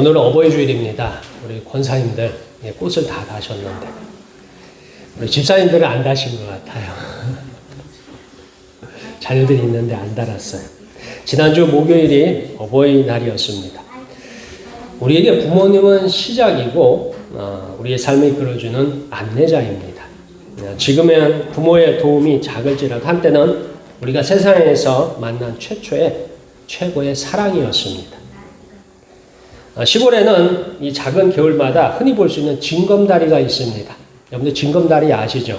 오늘은 어버이 주일입니다. 우리 권사님들 꽃을 다 다셨는데 우리 집사님들은 안 다신 것 같아요. 자녀들이 있는데 안 달았어요. 지난주 목요일이 어버이날이었습니다. 우리에게 부모님은 시작이고 우리의 삶을 이끌어주는 안내자입니다. 지금은 부모의 도움이 작을지라도 한때는 우리가 세상에서 만난 최고의 사랑이었습니다. 시골에는 이 작은 개울마다 흔히 볼 수 있는 징검다리가 있습니다. 여러분들 징검다리 아시죠?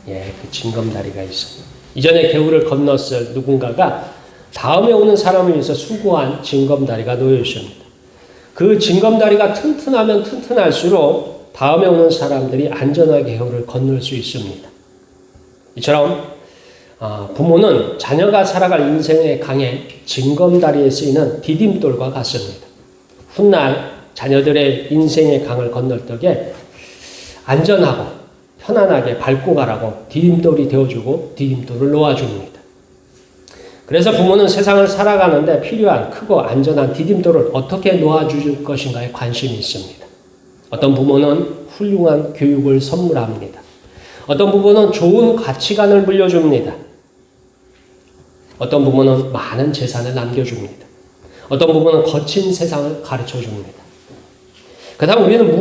예, 그 징검다리가 있습니다. 이전에 개울을 건넜을 누군가가 다음에 오는 사람을 위해서 수고한 징검다리가 놓여 있습니다. 그 징검다리가 튼튼하면 튼튼할수록 다음에 오는 사람들이 안전하게 개울을 건널 수 있습니다. 이처럼 부모는 자녀가 살아갈 인생의 강에 징검다리에 쓰이는 디딤돌과 같습니다. 훗날 자녀들의 인생의 강을 건널 적에 안전하고 편안하게 밟고 가라고 디딤돌이 되어주고 디딤돌을 놓아줍니다. 그래서 부모는 세상을 살아가는데 필요한 크고 안전한 디딤돌을 어떻게 놓아줄 것인가에 관심이 있습니다. 어떤 부모는 훌륭한 교육을 선물합니다. 어떤 부모는 좋은 가치관을 물려줍니다. 어떤 부모는 많은 재산을 남겨줍니다. 어떤 부분은 거친 세상을 가르쳐줍니다. 그 다음 우리는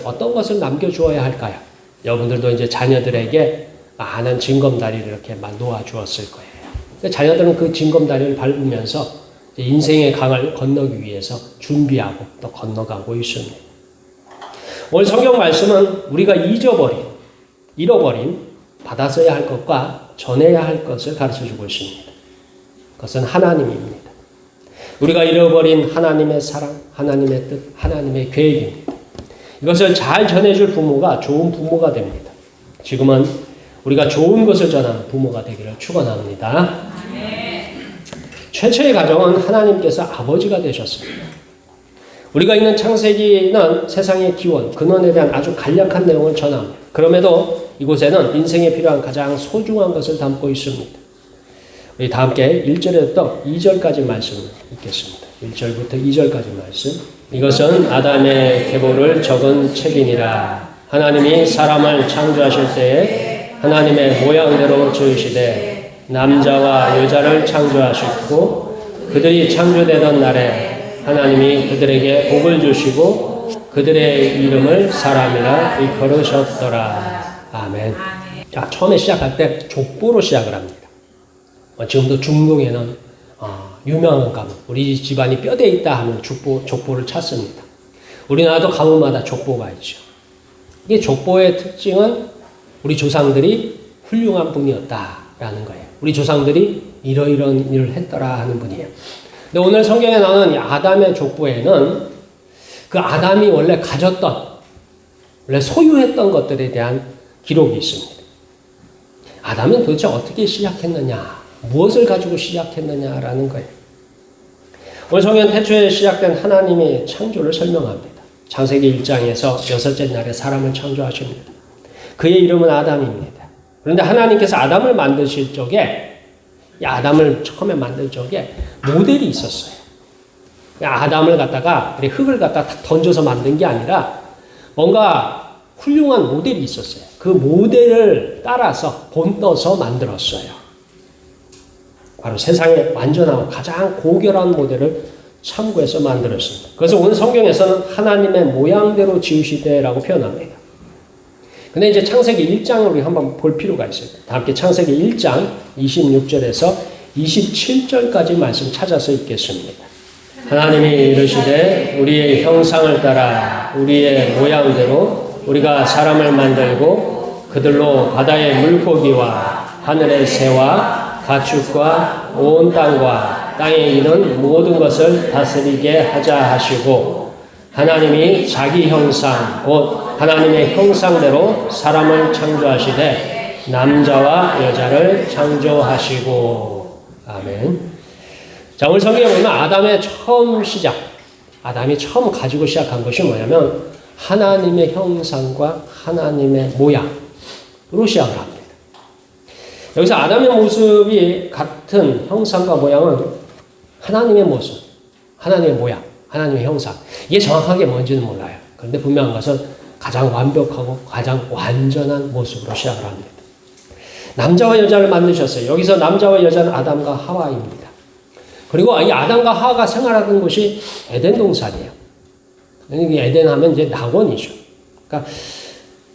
어떤 것을 남겨주어야 할까요? 여러분들도 이제 자녀들에게 많은 징검다리를 이렇게 놓아주었을 거예요. 자녀들은 그 징검다리를 밟으면서 인생의 강을 건너기 위해서 준비하고 또 건너가고 있습니다. 오늘 성경 말씀은 우리가 잃어버린, 받았어야 할 것과 전해야 할 것을 가르쳐주고 있습니다. 그것은 하나님입니다. 우리가 잃어버린 하나님의 사랑, 하나님의 뜻, 하나님의 계획입니다. 이것을 잘 전해줄 부모가 좋은 부모가 됩니다. 지금은 우리가 좋은 것을 전하는 부모가 되기를 축원합니다. 최초의 가정은 하나님께서 아버지가 되셨습니다. 우리가 읽는 창세기는 세상의 기원, 근원에 대한 아주 간략한 내용을 전합니다. 그럼에도 이곳에는 인생에 필요한 가장 소중한 것을 담고 있습니다. 우리 다 함께 1절부터 2절까지 말씀을 읽겠습니다. 1절부터 2절까지 말씀. 이것은 아담의 계보를 적은 책이니라. 하나님이 사람을 창조하실 때에 하나님의 모양대로 지으시되 남자와 여자를 창조하시고 그들이 창조되던 날에 하나님이 그들에게 복을 주시고 그들의 이름을 사람이라 일컬으셨더라. 아멘. 자, 처음에 시작할 때 족보로 시작을 합니다. 지금도 중동에는 유명한 가문, 우리 집안이 뼈대에 있다 하면 족보를 찾습니다. 우리나라도 가문마다 족보가 있죠. 이게 족보의 특징은 우리 조상들이 훌륭한 분이었다라는 거예요. 우리 조상들이 이러이러한 일을 했더라 하는 분이에요. 근데 오늘 성경에 나오는 아담의 족보에는 그 아담이 원래 원래 소유했던 것들에 대한 기록이 있습니다. 아담은 도대체 어떻게 시작했느냐? 무엇을 가지고 시작했느냐라는 거예요. 오늘 성경 태초에 시작된 하나님의 창조를 설명합니다. 창세기 1장에서 6째 날에 사람을 창조하십니다. 그의 이름은 아담입니다. 그런데 하나님께서 아담을 만드실 적에 아담을 처음에 만들 적에 모델이 있었어요. 아담을 갖다가 흙을 갖다 던져서 만든 게 아니라 뭔가 훌륭한 모델이 있었어요. 그 모델을 따라서 본떠서 만들었어요. 바로 세상에 완전하고 가장 고결한 모델을 참고해서 만들었습니다. 그래서 오늘 성경에서는 하나님의 모양대로 지으시되라고 표현합니다. 근데 이제 창세기 1장을 우리 한번 볼 필요가 있어요. 다 함께 창세기 1장 26절에서 27절까지 말씀 찾아서 읽겠습니다. 하나님이 이르시되 우리의 형상을 따라 우리의 모양대로 우리가 사람을 만들고 그들로 바다의 물고기와 하늘의 새와 가축과 온 땅과 땅에 있는 모든 것을 다스리게 하자 하시고 하나님이 자기 형상 곧 하나님의 형상대로 사람을 창조하시되 남자와 여자를 창조하시고 아멘. 자, 오늘 성경에 보면 아담의 아담이 처음 가지고 시작한 것이 뭐냐면 하나님의 형상과 하나님의 모양으로 시작을 합니다. 여기서 아담의 모습이 같은 형상과 모양은 하나님의 모습, 하나님의 모양, 하나님의 형상. 이게 정확하게 뭔지는 몰라요. 그런데 분명한 것은 가장 완벽하고 가장 완전한 모습으로 시작을 합니다. 남자와 여자를 만드셨어요. 여기서 남자와 여자는 아담과 하와입니다. 그리고 이 아담과 하와가 생활하던 곳이 에덴 동산이에요. 에덴 하면 이제 낙원이죠. 그러니까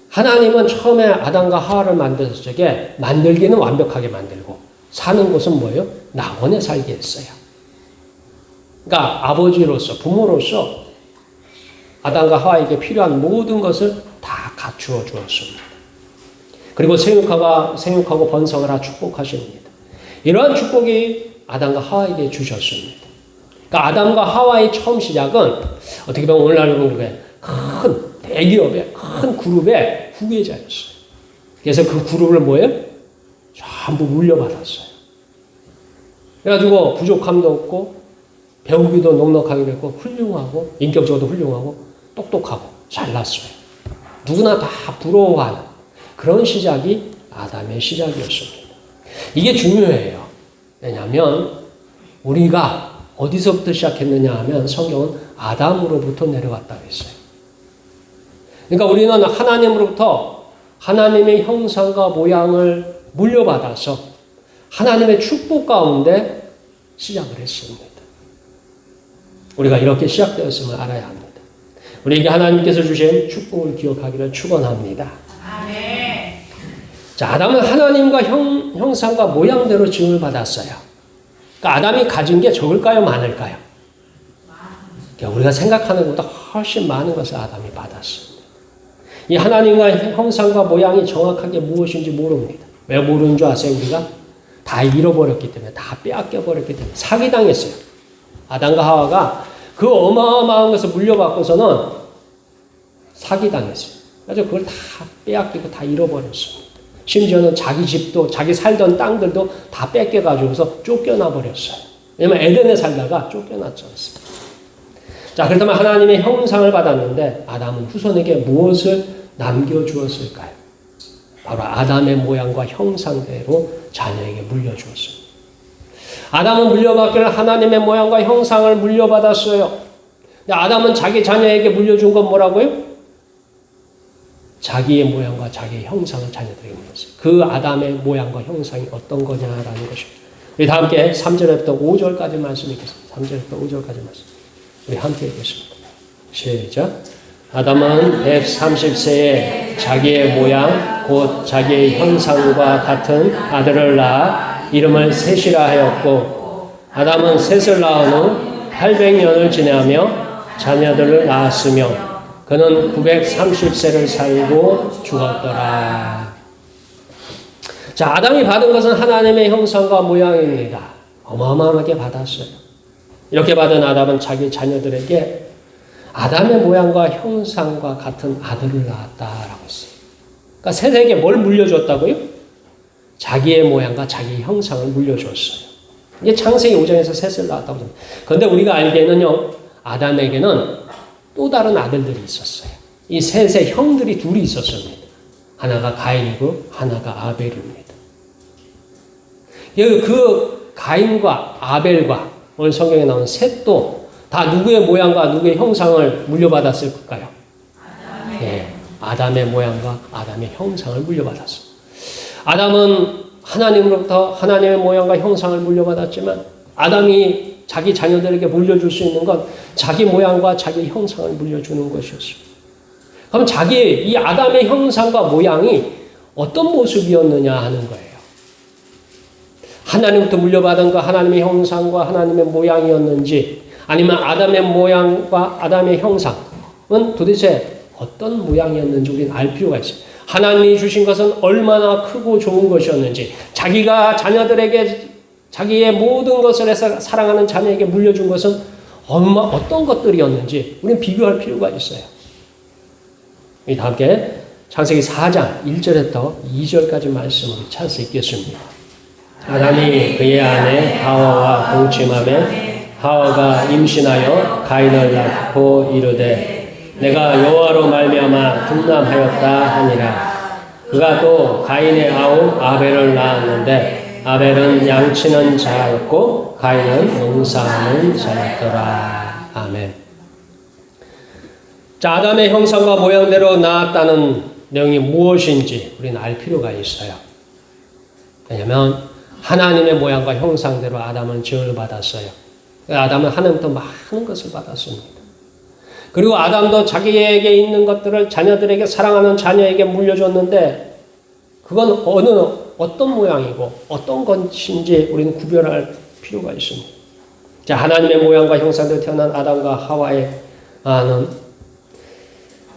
하나님은 처음에 아담과 하와를 만드셨을 적에 만들기는 완벽하게 만들고 사는 곳은 뭐예요? 낙원에 살게 했어요. 그러니까 아버지로서 부모로서 아담과 하와에게 필요한 모든 것을 다 갖추어 주었습니다. 그리고 생육하고 번성하라 축복하십니다. 이러한 축복이 아담과 하와에게 주셨습니다. 그러니까 아담과 하와의 처음 시작은 어떻게 보면 오늘날 큰 대기업의 큰 그룹의 후계자였어요. 그래서 그 그룹을 뭐예요? 전부 물려받았어요. 그래가지고 부족함도 없고 배우기도 넉넉하게 됐고 훌륭하고 인격적으로도 훌륭하고 똑똑하고 잘났어요. 누구나 다 부러워하는 그런 시작이 아담의 시작이었습니다. 이게 중요해요. 왜냐하면 우리가 어디서부터 시작했느냐 하면 성경은 아담으로부터 내려왔다고 했어요. 그러니까 우리는 하나님으로부터 하나님의 형상과 모양을 물려받아서 하나님의 축복 가운데 시작을 했습니다. 우리가 이렇게 시작되었음을 알아야 합니다. 우리에게 하나님께서 주신 축복을 기억하기를 축원합니다. 아멘. 자, 아담은 하나님과 형상과 모양대로 지음을 받았어요. 그러니까 아담이 가진 게 적을까요, 많을까요? 그러니까 우리가 생각하는 것보다 훨씬 많은 것을 아담이 받았습니다. 이 하나님과 형상과 모양이 정확하게 무엇인지 모릅니다. 왜 모르는 줄 아세요? 우리가 다 잃어버렸기 때문에, 다 빼앗겨버렸기 때문에 사기당했어요. 아담과 하와가 그 어마어마한 것을 물려받고서는 사기당했어요. 그래서 그걸 다 빼앗기고 다 잃어버렸습니다. 심지어는 자기 집도, 자기 살던 땅들도 다 뺏겨가지고서 쫓겨나 버렸어요. 왜냐면 에덴에 살다가 쫓겨났지 않습니까? 자, 그렇다면 하나님의 형상을 받았는데 아담은 후손에게 무엇을 남겨주었을까요? 바로 아담의 모양과 형상대로 자녀에게 물려주었습니다. 아담은 물려받기를 하나님의 모양과 형상을 물려받았어요. 근데 아담은 자기 자녀에게 물려준 건 뭐라고요? 자기의 모양과 자기의 형상을 자녀들에게 물렸어요. 그 아담의 모양과 형상이 어떤 거냐라는 것입니다. 우리 다 함께 3절부터 5절까지 말씀 읽겠습니다. 3절부터 5절까지 말씀. 우리 함께 읽겠습니다. 시작. 아담은 130세에 자기의 모양 곧 자기의 형상과 같은 아들을 낳아 이름을 셋이라 하였고 아담은 셋을 낳은 후 800년을 지내며 자녀들을 낳았으며 그는 930세를 살고 죽었더라. 자, 아담이 받은 것은 하나님의 형상과 모양입니다. 어마어마하게 받았어요. 이렇게 받은 아담은 자기 자녀들에게 아담의 모양과 형상과 같은 아들을 낳았다라고 했어요. 그러니까 셋에게 뭘 물려줬다고요? 자기의 모양과 자기의 형상을 물려줬어요. 이게 창세기 5장에서 셋을 낳았다고 합니다. 그런데 우리가 알기에는요, 아담에게는 또 다른 아들들이 있었어요. 이 셋의 형들이 둘이 있었습니다. 하나가 가인이고 하나가 아벨입니다. 그 가인과 아벨과 오늘 성경에 나온 셋도 다 누구의 모양과 누구의 형상을 물려받았을까요? 네, 아담의 모양과 아담의 형상을 물려받았어요. 아담은 하나님으로부터 하나님의 모양과 형상을 물려받았지만 아담이 자기 자녀들에게 물려줄 수 있는 건 자기 모양과 자기 형상을 물려주는 것이었습니다. 그럼 이 아담의 형상과 모양이 어떤 모습이었느냐 하는 거예요. 하나님부터 물려받은 거 하나님의 형상과 하나님의 모양이었는지 아니면 아담의 모양과 아담의 형상은 도대체 어떤 모양이었는지 우리는 알 필요가 있습니다. 하나님이 주신 것은 얼마나 크고 좋은 것이었는지 자기가 자녀들에게 자기의 모든 것을 해서 사랑하는 자녀에게 물려준 것은 어떤 것들이었는지 우리는 비교할 필요가 있어요. 다 함께 창세기 4장 1절부터 2절까지 말씀을 찾을 수 있겠습니다. 아담이 그의 아내 하와와 동침하며 하와가 임신하여 가인을 낳고 이르되 내가 여호와로 말미암아 둔남하였다 하니라. 그가 또 가인의 아우 아벨을 낳았는데 아벨은 양치는 자였고 가인은 농사하는 자였더라. 아멘. 자, 아담의 형상과 모양대로 나았다는 내용이 무엇인지 우리는 알 필요가 있어요. 왜냐하면 하나님의 모양과 형상대로 아담은 지음을 받았어요. 아담은 하나님부터 많은 것을 받았습니다. 그리고 아담도 자기에게 있는 것들을 자녀들에게 사랑하는 자녀에게 물려줬는데 그건 어떤 모양이고 어떤 것인지 우리는 구별할 필요가 있습니다. 자, 하나님의 모양과 형상대로 태어난 아담과 하와의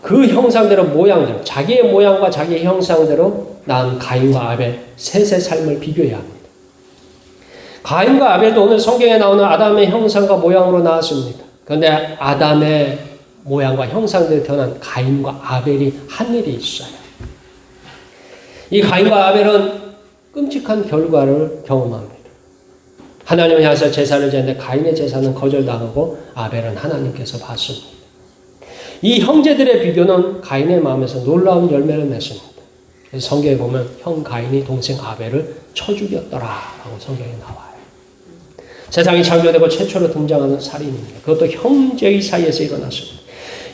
그 형상대로 모양대로 자기의 모양과 자기의 형상대로 낳은 가인과 아벨 셋의 삶을 비교해야 합니다. 가인과 아벨도 오늘 성경에 나오는 아담의 형상과 모양으로 나왔습니다. 그런데 아담의 모양과 형상대로 태어난 가인과 아벨이 한 일이 있어요. 이 가인과 아벨은 끔찍한 결과를 경험합니다. 하나님을 향해서 제사를 지냈는데 가인의 제사는 거절당하고 아벨은 하나님께서 받습니다. 이 형제들의 비교는 가인의 마음에서 놀라운 열매를 맺습니다. 그래서 성경에 보면 형 가인이 동생 아벨을 쳐 죽였더라라고 성경에 나와요. 세상이 창조되고 최초로 등장하는 살인입니다. 그것도 형제의 사이에서 일어났습니다.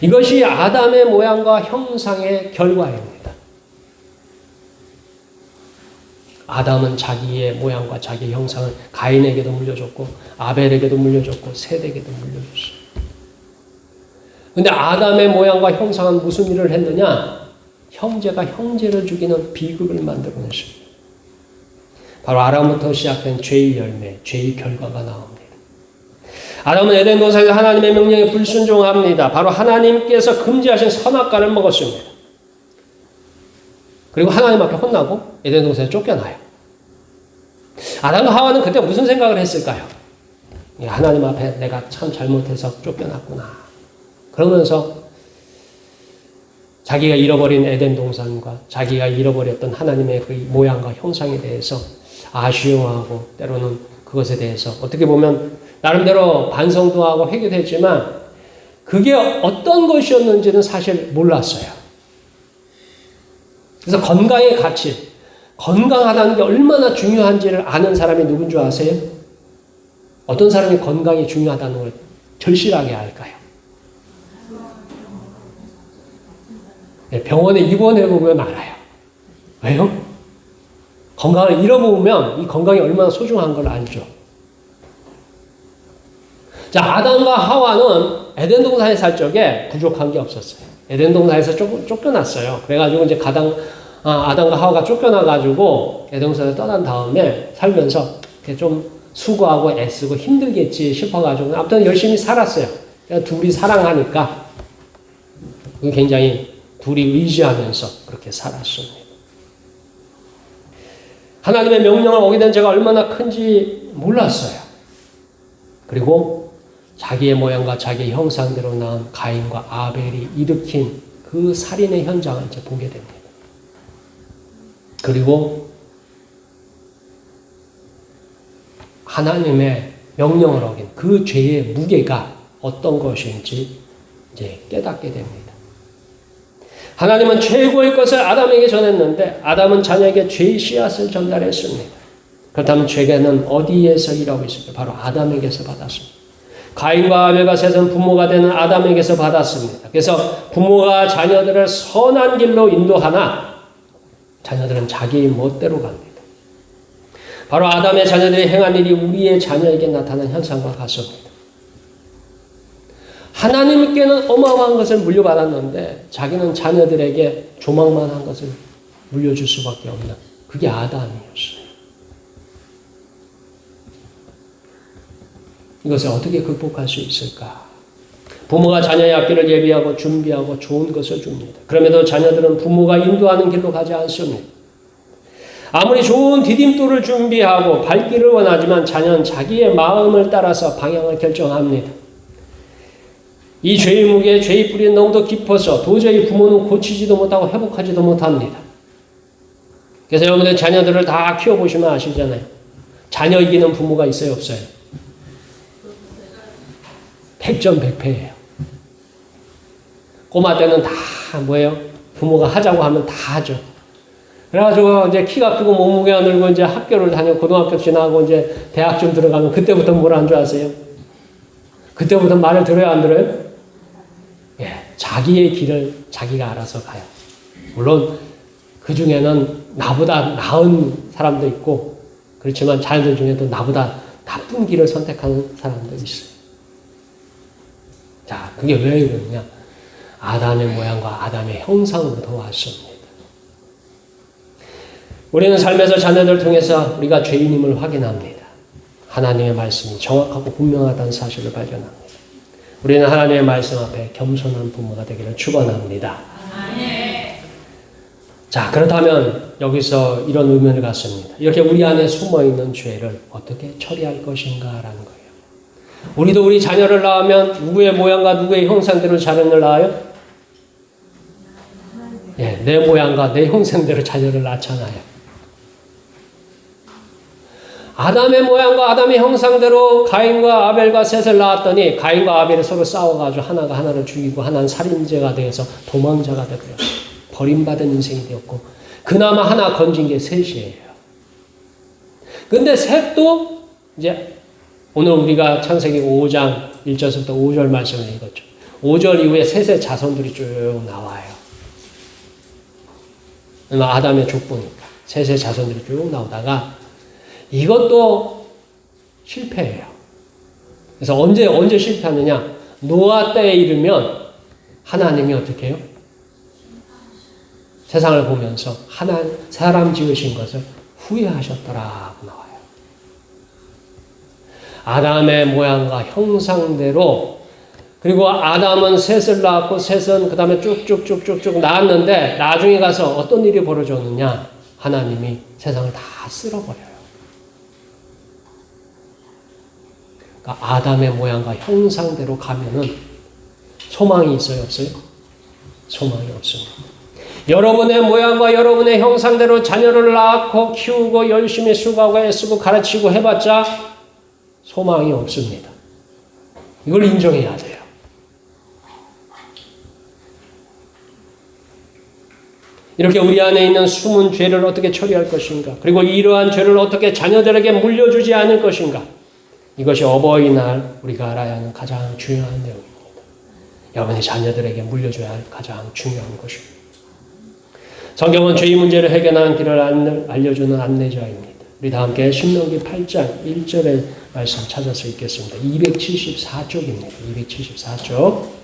이것이 아담의 모양과 형상의 결과입니다. 아담은 자기의 모양과 자기의 형상을 가인에게도 물려줬고 아벨에게도 물려줬고 셋에게도 물려줬어요. 근데 아담의 모양과 형상은 무슨 일을 했느냐? 형제가 형제를 죽이는 비극을 만들어냈습니다. 바로 아담부터 시작된 죄의 열매, 죄의 결과가 나옵니다. 아담은 에덴 동산에서 하나님의 명령에 불순종합니다. 바로 하나님께서 금지하신 선악과를 먹었습니다. 그리고 하나님 앞에 혼나고 에덴 동산에 쫓겨나요. 아담과 하와는 그때 무슨 생각을 했을까요? 하나님 앞에 내가 참 잘못해서 쫓겨났구나. 그러면서 자기가 잃어버린 에덴 동산과 자기가 잃어버렸던 하나님의 그 모양과 형상에 대해서 아쉬워하고 때로는 그것에 대해서 어떻게 보면 나름대로 반성도 하고 회개도 했지만 그게 어떤 것이었는지는 사실 몰랐어요. 그래서 건강의 가치, 건강하다는 게 얼마나 중요한지를 아는 사람이 누군 줄 아세요? 어떤 사람이 건강이 중요하다는 걸 절실하게 알까요? 병원에 입원해보면 알아요. 왜요? 건강을 잃어보면 이 건강이 얼마나 소중한 걸 알죠. 자, 아담과 하와는 에덴 동산에 살 적에 부족한 게 없었어요. 에덴 동산에서 쫓겨났어요. 그래가지고 이제 아담과 하와가 쫓겨나가지고 에덴 동산에 떠난 다음에 살면서 좀 수고하고 애쓰고 힘들겠지 싶어가지고 아무튼 열심히 살았어요. 둘이 사랑하니까 굉장히 둘이 의지하면서 그렇게 살았습니다. 하나님의 명령을 어기는 죄가 얼마나 큰지 몰랐어요. 그리고 자기의 모양과 자기의 형상대로 낳은 가인과 아벨이 일으킨 그 살인의 현장을 이제 보게 됩니다. 그리고 하나님의 명령을 어긴 그 죄의 무게가 어떤 것인지 이제 깨닫게 됩니다. 하나님은 최고의 것을 아담에게 전했는데 아담은 자녀에게 죄의 씨앗을 전달했습니다. 그렇다면 죄는 어디에서 일하고 있을까요? 바로 아담에게서 받았습니다. 가인과 아벨과 셋은 부모가 되는 아담에게서 받았습니다. 그래서 부모가 자녀들을 선한 길로 인도하나 자녀들은 자기의 멋대로 갑니다. 바로 아담의 자녀들이 행한 일이 우리의 자녀에게 나타난 현상과 같습니다. 하나님께는 어마어마한 것을 물려받았는데 자기는 자녀들에게 조망만한 것을 물려줄 수밖에 없는 그게 아담이었어요. 이것을 어떻게 극복할 수 있을까? 부모가 자녀의 앞길을 예비하고 준비하고 좋은 것을 줍니다. 그럼에도 자녀들은 부모가 인도하는 길로 가지 않습니다. 아무리 좋은 디딤돌을 준비하고 밟기를 원하지만 자녀는 자기의 마음을 따라서 방향을 결정합니다. 이 죄의 무게, 죄의 뿌리는 너무도 깊어서 도저히 부모는 고치지도 못하고 회복하지도 못합니다. 그래서 여러분들 자녀들을 다 키워보시면 아시잖아요. 자녀 이기는 부모가 있어요, 없어요? 100점 100패예요. 꼬마 때는 다 뭐예요? 부모가 하자고 하면 다 하죠. 그래가지고 이제 키가 크고 몸무게가 늘고 이제 학교를 다니고 고등학교 지나고 이제 대학쯤 들어가면 그때부터 뭘 한 줄 아세요? 그때부터 말을 들어야 안 들어요? 예. 자기의 길을 자기가 알아서 가요. 물론 그 중에는 나보다 나은 사람도 있고 그렇지만 자녀들 중에도 나보다 나쁜 길을 선택하는 사람도 있어요. 자, 그게 왜 그러냐? 아담의 모양과 아담의 형상으로부터 왔습니다. 우리는 삶에서 자녀들을 통해서 우리가 죄인임을 확인합니다. 하나님의 말씀이 정확하고 분명하다는 사실을 발견합니다. 우리는 하나님의 말씀 앞에 겸손한 부모가 되기를 축원합니다. 자, 그렇다면 여기서 이런 의문을 갖습니다. 이렇게 우리 안에 숨어있는 죄를 어떻게 처리할 것인가라는 거예요. 우리도 우리 자녀를 낳으면 누구의 모양과 누구의 형상대로 자녀를 낳아요? 예, 내 모양과 내 형상대로 자녀를 낳잖아요. 아담의 모양과 아담의 형상대로 가인과 아벨과 셋을 낳았더니 가인과 아벨이 서로 싸워가지고 하나가 하나를 죽이고 하나는 살인죄가 되어서 도망자가 되어버렸어요. 버림받은 인생이 되었고 그나마 하나 건진 게 셋이에요. 근데 셋도 이제 오늘 우리가 창세기 5장 1절부터 5절 말씀을 읽었죠. 5절 이후에 셋의 자손들이 쭉 나와요. 아담의 족보니까 셋의 자손들이 쭉 나오다가 이것도 실패해요. 그래서 언제 실패하느냐? 노아 때에 이르면 하나님이 어떻게 해요? 세상을 보면서 사람 지으신 것을 후회하셨더라고 나와요. 아담의 모양과 형상대로 그리고 아담은 셋을 낳았고 셋은 그 다음에 쭉쭉쭉쭉쭉 낳았는데 나중에 가서 어떤 일이 벌어졌느냐? 하나님이 세상을 다 쓸어버려요. 그러니까 아담의 모양과 형상대로 가면은 소망이 있어요, 없어요? 소망이 없습니다. 여러분의 모양과 여러분의 형상대로 자녀를 낳고 키우고 열심히 수고하고 애쓰고 가르치고 해봤자 소망이 없습니다. 이걸 인정해야 돼요. 이렇게 우리 안에 있는 숨은 죄를 어떻게 처리할 것인가? 그리고 이러한 죄를 어떻게 자녀들에게 물려주지 않을 것인가? 이것이 어버이날 우리가 알아야 하는 가장 중요한 내용입니다. 여러분의 자녀들에게 물려줘야 할 가장 중요한 것입니다. 성경은 죄의 문제를 해결하는 길을 알려주는 안내자입니다. 우리 다 함께 신명기 8장 1절의 말씀 찾아서 읽겠습니다. 274쪽입니다. 274쪽.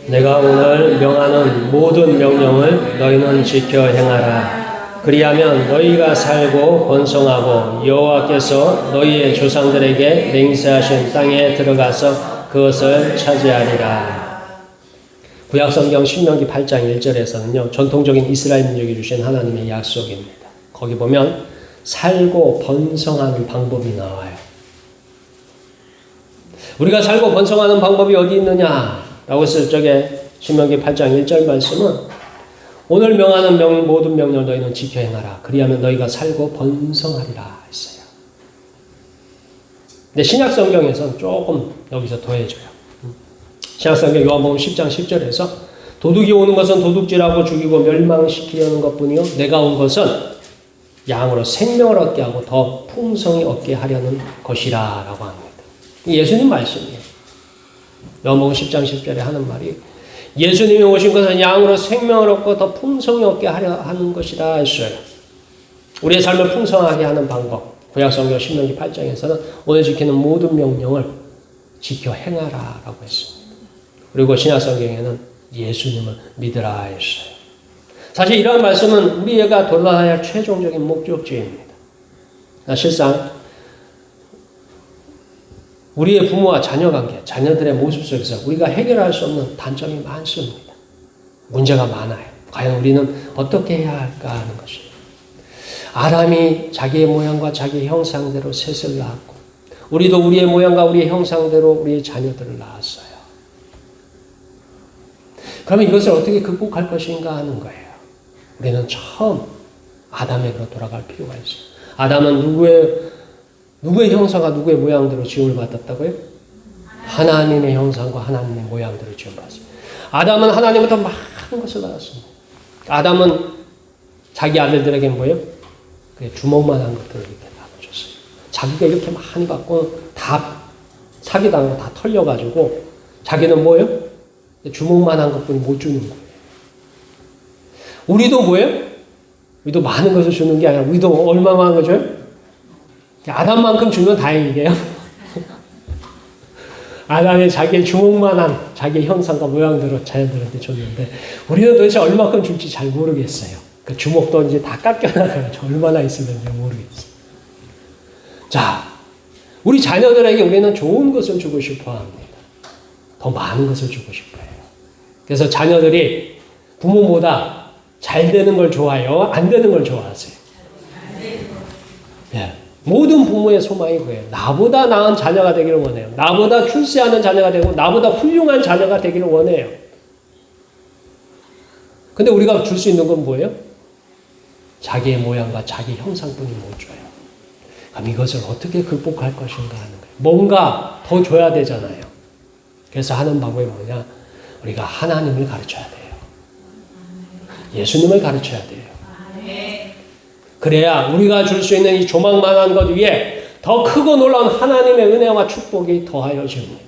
내가 오늘 명하는 모든 명령을 너희는 지켜 행하라. 그리하면 너희가 살고 번성하고 여호와께서 너희의 조상들에게 맹세하신 땅에 들어가서 그것을 차지하리라. 구약성경 신명기 8장 1절에서는요. 전통적인 이스라엘 민족이 주신 하나님의 약속입니다. 거기 보면 살고 번성하는 방법이 나와요. 우리가 살고 번성하는 방법이 어디 있느냐라고 했을 적에 신명기 8장 1절 말씀은 오늘 명하는 모든 명령을 너희는 지켜 행하라. 그리하면 너희가 살고 번성하리라 했어요. 근데 신약성경에서는 조금 여기서 더해줘요. 신약성경 요한복음 10장 10절에서 도둑이 오는 것은 도둑질하고 죽이고 멸망시키려는 것뿐이요 내가 온 것은 양으로 생명을 얻게 하고 더 풍성히 얻게 하려는 것이라 라고 합니다. 예수님 말씀이에요. 요한복음 10장 10절에 하는 말이 예수님이 오신 것은 양으로 생명을 얻고 더 풍성히 얻게 하려 하는 것이라 했어요. 우리의 삶을 풍성하게 하는 방법 구약성경 신명기 8장에서는 오늘 지키는 모든 명령을 지켜 행하라 라고 했습니다. 그리고 신약성경에는 예수님을 믿으라 했어요. 사실 이러한 말씀은 우리가 돌아야 할 최종적인 목적지입니다. 실상 우리의 부모와 자녀 관계, 자녀들의 모습 속에서 우리가 해결할 수 없는 단점이 많습니다. 문제가 많아요. 과연 우리는 어떻게 해야 할까 하는 것이에요. 아담이 자기의 모양과 자기의 형상대로 셋을 낳았고 우리도 우리의 모양과 우리의 형상대로 우리의 자녀들을 낳았어요. 그러면 이것을 어떻게 극복할 것인가 하는 거예요. 우리는 처음 아담에게로 돌아갈 필요가 있어요. 아담은 누구의 형상과 누구의 모양대로 지음을 받았다고요? 하나님의 형상과 하나님의 모양대로 지음 받았어요. 아담은 하나님부터 많은 것을 받았습니다. 아담은 자기 아들들에게 뭐예요? 주먹만한 것들을 이렇게 나눠줬어요. 자기가 이렇게 많이 받고 다 사기당하고 다 털려가지고 자기는 뭐예요? 주먹만한 것뿐이 못 주는 거예요. 우리도 뭐예요? 우리도 많은 것을 주는 게 아니라 우리도 얼마만한 거 줘요? 아담만큼 주면 다행이에요. 아담이 자기의 주먹만한 자기의 형상과 모양대로 자녀들한테 줬는데 우리는 도대체 얼마큼 줄지 잘 모르겠어요. 그 주먹도 이제 다 깎여나가요. 얼마나 있을는지 모르겠어요. 자, 우리 자녀들에게 우리는 좋은 것을 주고 싶어 합니다. 더 많은 것을 주고 싶어요. 그래서 자녀들이 부모보다 잘 되는 걸 좋아해요? 안 되는 걸 좋아하세요? 예. 모든 부모의 소망이 그거예요. 나보다 나은 자녀가 되기를 원해요. 나보다 출세하는 자녀가 되고 나보다 훌륭한 자녀가 되기를 원해요. 근데 우리가 줄 수 있는 건 뭐예요? 자기의 모양과 자기 형상뿐이 못 줘요. 그럼 이것을 어떻게 극복할 것인가 하는 거예요. 뭔가 더 줘야 되잖아요. 그래서 하는 방법이 뭐냐? 우리가 하나님을 가르쳐야 돼요. 예수님을 가르쳐야 돼요. 그래야 우리가 줄 수 있는 이 조망만한 것 위에 더 크고 놀라운 하나님의 은혜와 축복이 더하여 집니다.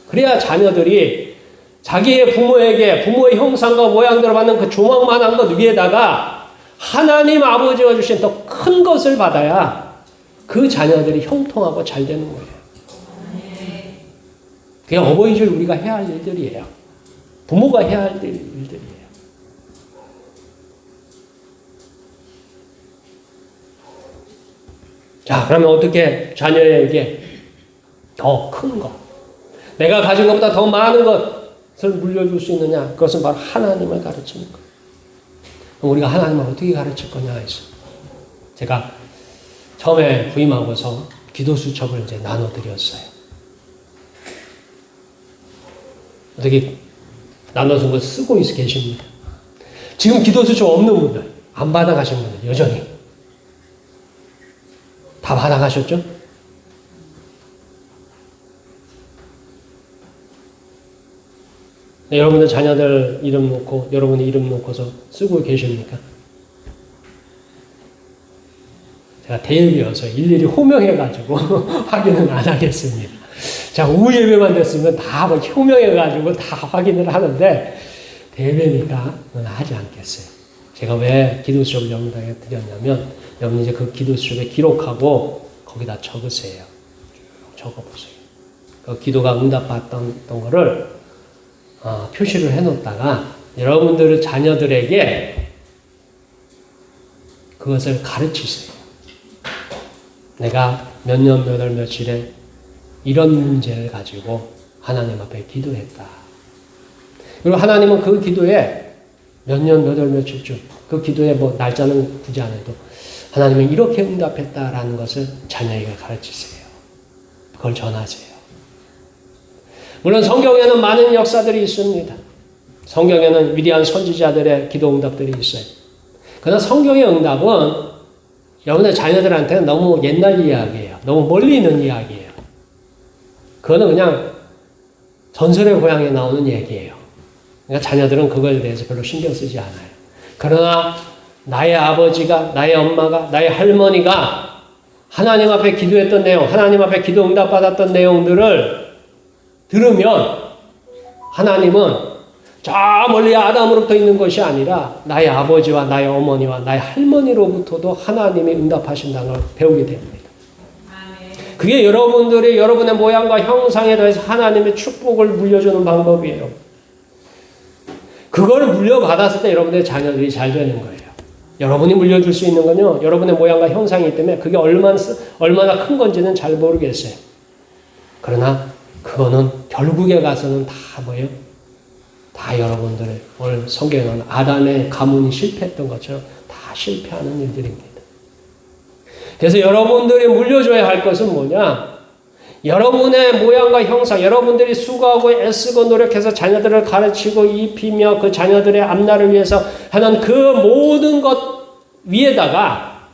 그래야 자녀들이 자기의 부모에게 부모의 형상과 모양대로 받는 그 조망만한 것 위에다가 하나님 아버지가 주신 더 큰 것을 받아야 그 자녀들이 형통하고 잘 되는 거예요. 그게 어버이줄 우리가 해야 할 일들이에요. 부모가 해야 할 일들이에요. 자, 그러면 어떻게 자녀에게 더 큰 것, 내가 가진 것보다 더 많은 것을 물려줄 수 있느냐? 그것은 바로 하나님을 가르치는 것. 그럼 우리가 하나님을 어떻게 가르칠 거냐 해서 제가 처음에 부임하고서 기도 수첩을 이제 나눠드렸어요. 어떻게 나눠준 걸 쓰고 계십니다. 지금 기도 수첩 없는 분들, 안 받아가신 분들 여전히 다 받아가셨죠? 네, 여러분들 자녀들 이름 놓고 여러분의 이름 놓고서 쓰고 계십니까? 제가 대일이어서 일일이 호명해가지고 확인은 안 하겠습니다. 자, 오후 예배만 됐으면 다 호명해가지고 다 확인을 하는데 대배니까 그건 하지 않겠어요. 제가 왜 기도수첩을 여러분들에게 드렸냐면 여러분 이제 그 기도수첩에 기록하고 거기다 적으세요. 적어보세요. 그 기도가 응답받던 거를 표시를 해놓다가 여러분들 자녀들에게 그것을 가르치세요. 내가 몇 년 몇 월 며칠에 이런 문제를 가지고 하나님 앞에 기도했다. 그리고 하나님은 그 기도에 몇 년 몇 월 며칠쯤 그 기도에 뭐 날짜는 굳이 안 해도 하나님은 이렇게 응답했다라는 것을 자녀에게 가르치세요. 그걸 전하세요. 물론 성경에는 많은 역사들이 있습니다. 성경에는 위대한 선지자들의 기도 응답들이 있어요. 그러나 성경의 응답은 여러분의 자녀들한테는 너무 옛날 이야기예요. 너무 멀리 있는 이야기예요. 그거는 그냥 전설의 고향에 나오는 얘기예요. 그러니까 자녀들은 그거에 대해서 별로 신경 쓰지 않아요. 그러나 나의 아버지가, 나의 엄마가, 나의 할머니가 하나님 앞에 기도했던 내용, 하나님 앞에 기도 응답 받았던 내용들을 들으면 하나님은 저 멀리 아담으로부터 있는 것이 아니라 나의 아버지와 나의 어머니와 나의 할머니로부터도 하나님이 응답하신다는 걸 배우게 됩니다. 그게 여러분들이 여러분의 모양과 형상에 대해서 하나님의 축복을 물려주는 방법이에요. 그걸 물려받았을 때 여러분의 자녀들이 잘 되는 거예요. 여러분이 물려줄 수 있는 건요, 여러분의 모양과 형상이기 때문에 그게 얼마나 큰 건지는 잘 모르겠어요. 그러나 그거는 결국에 가서는 다 뭐예요? 다 여러분들의 오늘 성경에 나오는 아담의 가문이 실패했던 것처럼 다 실패하는 일들입니다. 그래서 여러분들이 물려줘야 할 것은 뭐냐? 여러분의 모양과 형상, 여러분들이 수고하고 애쓰고 노력해서 자녀들을 가르치고 입히며 그 자녀들의 앞날을 위해서 하는 그 모든 것 위에다가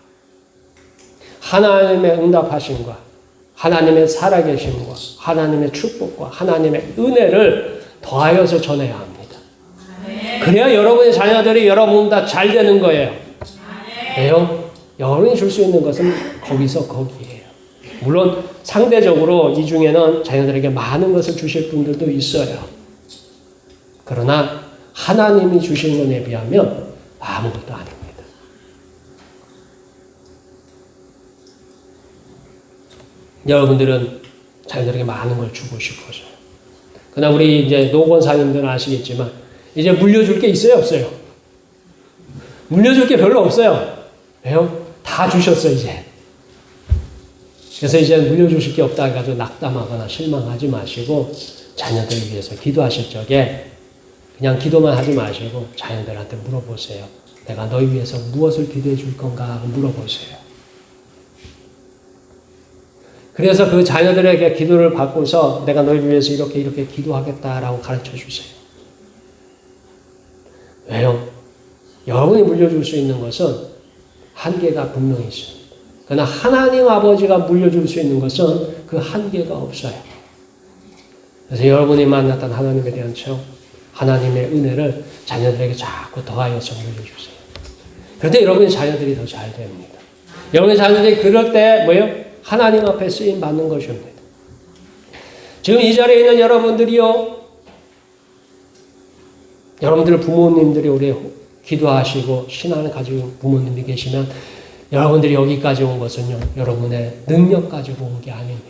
하나님의 응답하심과 하나님의 살아계심과 하나님의 축복과 하나님의 은혜를 더하여서 전해야 합니다. 그래야 여러분의 자녀들이 여러분보다 잘 되는 거예요. 왜요? 여러분이 줄 수 있는 것은 거기서 거기에요. 물론 상대적으로 이 중에는 자녀들에게 많은 것을 주실 분들도 있어요. 그러나 하나님이 주신 것에 비하면 아무것도 아닙니다. 여러분들은 자녀들에게 많은 걸 주고 싶어서. 그러나 우리 이제 노권사님들은 아시겠지만 이제 물려줄 게 있어요, 없어요? 물려줄 게 별로 없어요. 왜요? 다 주셨어요, 이제. 그래서 이제 물려주실 게 없다 해가지고 낙담하거나 실망하지 마시고 자녀들을 위해서 기도하실 적에 그냥 기도만 하지 마시고 자녀들한테 물어보세요. 내가 너희 위해서 무엇을 기도해 줄 건가 하고 물어보세요. 그래서 그 자녀들에게 기도를 받고서 내가 너희 위해서 이렇게 기도하겠다라고 가르쳐 주세요. 왜요? 여러분이 물려줄 수 있는 것은 한계가 분명히 있습니다. 그러나 하나님 아버지가 물려줄 수 있는 것은 그 한계가 없어요. 그래서 여러분이 만났던 하나님에 대한 체험, 하나님의 은혜를 자녀들에게 자꾸 더하여서 물려주세요. 그런데 여러분의 자녀들이 더 잘 됩니다. 여러분의 자녀들이 그럴 때 뭐예요? 하나님 앞에 쓰임 받는 것입니다. 지금 이 자리에 있는 여러분들이요, 여러분들 부모님들이 오래 기도하시고 신앙을 가지고 부모님이 계시면 여러분들이 여기까지 온 것은요, 여러분의 능력 가지고 온 게 아닙니다.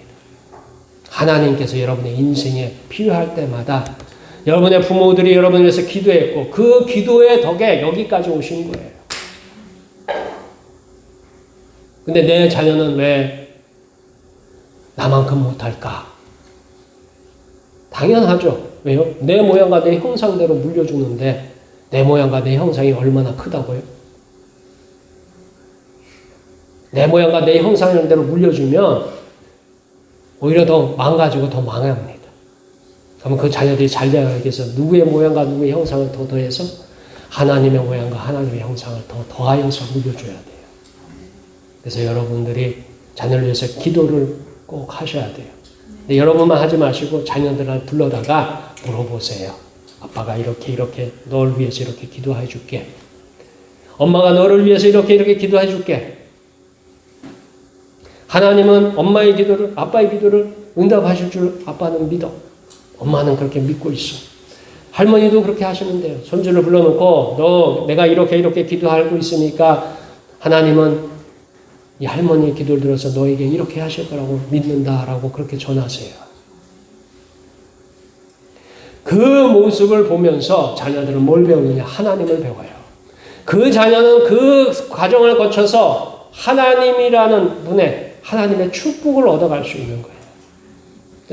하나님께서 여러분의 인생에 필요할 때마다 여러분의 부모들이 여러분을 위해서 기도했고 그 기도의 덕에 여기까지 오신 거예요. 근데 내 자녀는 왜 나만큼 못할까? 당연하죠. 왜요? 내 모양과 내 형상대로 물려주는데 내 모양과 내 형상이 얼마나 크다고요? 내 모양과 내 형상대로 물려주면 오히려 더 망가지고 더 망합니다. 그러면 그 자녀들이 잘 되기 위해서 누구의 모양과 누구의 형상을 더 더해서 하나님의 모양과 하나님의 형상을 더 더하여서 물려줘야 돼요. 그래서 여러분들이 자녀를 위해서 기도를 꼭 하셔야 돼요. 근데 여러분만 하지 마시고 자녀들을 불러다가 물어보세요. 아빠가 이렇게 널 위해서 이렇게 기도해 줄게. 엄마가 너를 위해서 이렇게 기도해 줄게. 하나님은 엄마의 기도를, 아빠의 기도를 응답하실 줄 아빠는 믿어. 엄마는 그렇게 믿고 있어. 할머니도 그렇게 하시면 돼요. 손주를 불러놓고 너 내가 이렇게 기도하고 있으니까 하나님은 이 할머니의 기도를 들어서 너에게 이렇게 하실 거라고 믿는다라고 그렇게 전하세요. 그 모습을 보면서 자녀들은 뭘 배우느냐? 하나님을 배워요. 그 자녀는 그 과정을 거쳐서 하나님이라는 분의 하나님의 축복을 얻어갈 수 있는 거예요.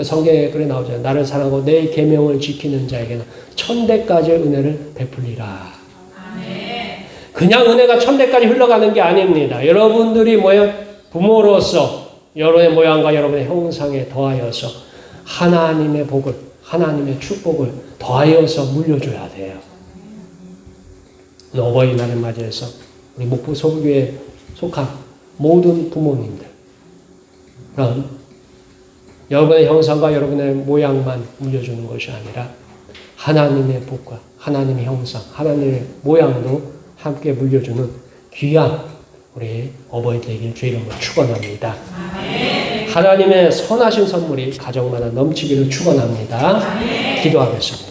성경에 그래 나오잖아요. 나를 사랑하고 내 계명을 지키는 자에게는 천대까지의 은혜를 베풀리라. 아멘. 그냥 은혜가 천대까지 흘러가는 게 아닙니다. 여러분들이 뭐예요? 부모로서 여러분의 모양과 여러분의 형상에 더하여서 하나님의 복을, 하나님의 축복을 더하여서 물려줘야 돼요. 어버이날을 맞이해서 우리 목포 소교회에 속한 모든 부모님들, 그럼 여러분의 형상과 여러분의 모양만 물려주는 것이 아니라 하나님의 복과 하나님의 형상, 하나님의 모양도 함께 물려주는 귀한 우리 어버이 되길 주 이름으로 축원합니다. 하나님의 선하신 선물이 가정마다 넘치기를 축원합니다. 기도하겠습니다.